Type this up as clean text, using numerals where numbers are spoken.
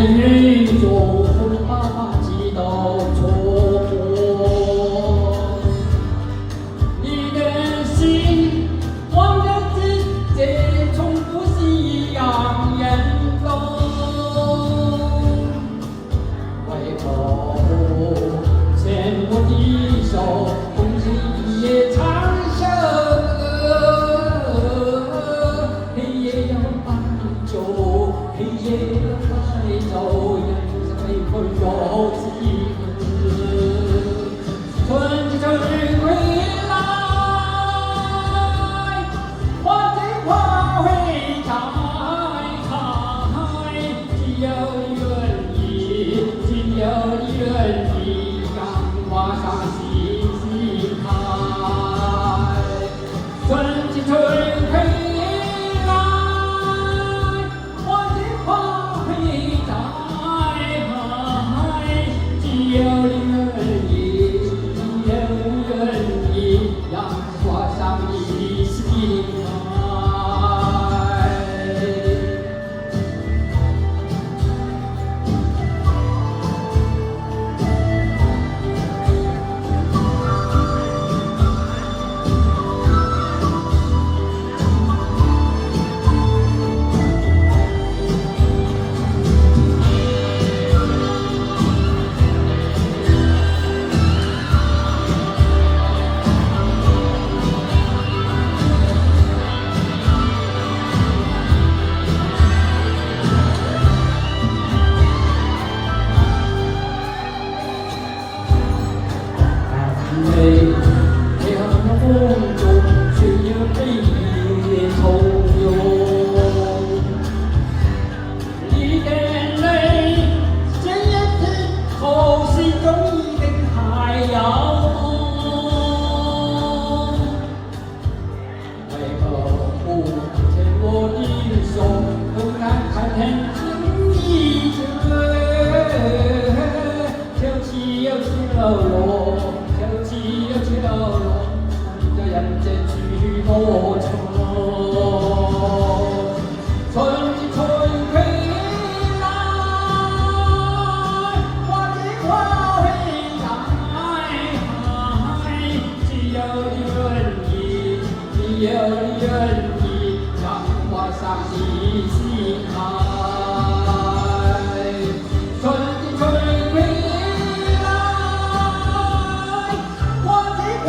宇宙把几道错过，你的心，我的世界从不是一样严重。为何不牵我的手，共一夜长相歌？黑夜要把你救，黑夜要带走，人生没会有几何？春去春归来，花开花会开，只有你愿意，只有你愿意，让花上细细开。春去春归来，花开花会开，只有你愿意，只有你愿意，让花上细细开。黑暗的风中，却有黑夜从容。一点泪，鲜艳之后，心中一定还要梦。为何不牵我的手，不敢看天情意这？秋起又秋落。秋起又秋落，这人间去多愁。春去春归来，花开花会开，只有你愿意，只有你愿意，让花上细细开。春去春归来，花开花